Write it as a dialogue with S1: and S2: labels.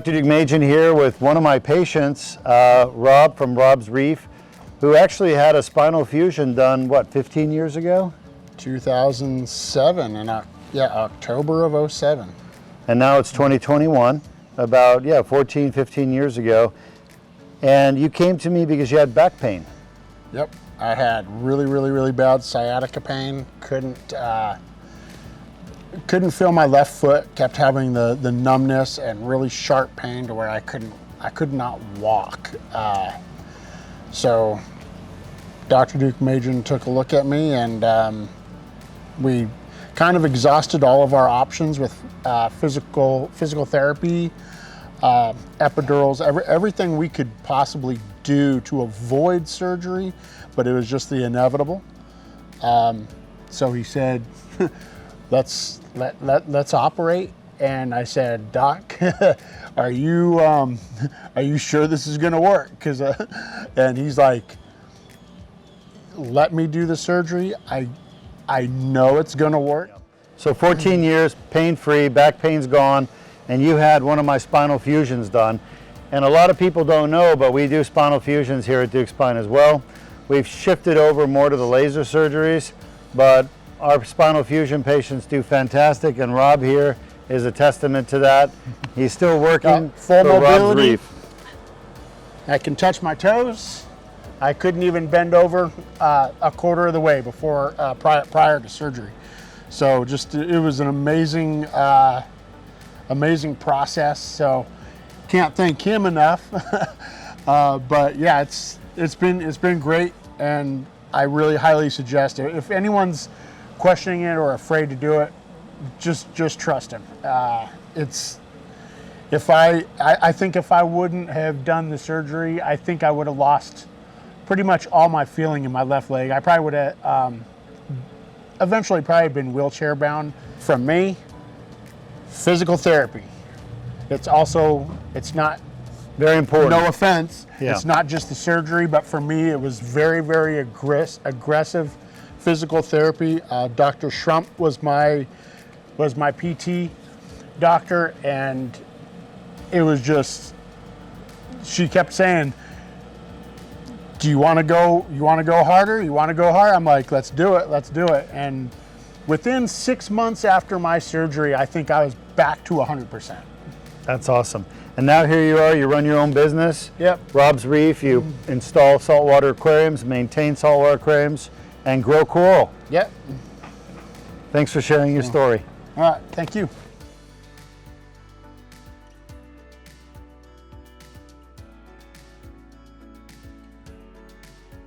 S1: Dr. Deuk here with one of my patients, Rob from Rob's Reef, who actually had a spinal fusion done, what, 15 years ago?
S2: 2007, and October of 07.
S1: And now it's 2021, about, 14, 15 years ago. And you came to me because you had back pain.
S2: Yep, I had really bad sciatica pain. Couldn't feel my left foot, kept having the numbness and really sharp pain to where I could not walk. So Dr. Deuk took a look at me, and we kind of exhausted all of our options with physical therapy, epidurals, everything we could possibly do to avoid surgery, but it was just the inevitable. So he said, let's operate. And I said, Doc, are you sure this is gonna work? And he's like, let me do the surgery. I know it's gonna work.
S1: So 14 years, pain-free, back pain's gone, and you had one of my spinal fusions done. And a lot of people don't know, but we do spinal fusions here at Deuk Spine as well. We've shifted over more to the laser surgeries, but our spinal fusion patients do fantastic, and Rob here is a testament to that. He's still working
S2: full
S1: for Rob's
S2: mobility.
S1: Reef.
S2: I can touch my toes. I couldn't even bend over a quarter of the way before prior to surgery. So it was an amazing process. So can't thank him enough. But yeah, it's been great, and I really highly suggest it. If anyone's questioning it or afraid to do it, just trust him. I think if I wouldn't have done the surgery, I think I would have lost pretty much all my feeling in my left leg. I probably would have eventually been wheelchair bound. From me, physical therapy. It's not
S1: very important.
S2: No offense.
S1: Yeah.
S2: It's not just the surgery, but for me, it was very aggressive physical therapy. Dr. Schrump was my PT doctor, and it was just, she kept saying, do you want to go harder? You want to go hard? I'm like, let's do it. And within 6 months after my surgery, I think I was back to 100%.
S1: That's awesome. And now here you are, you run your own business.
S2: Yep.
S1: Rob's Reef, you install saltwater aquariums, maintain saltwater aquariums, and grow coral.
S2: Yep.
S1: Thanks for sharing your story.
S2: All right, thank you.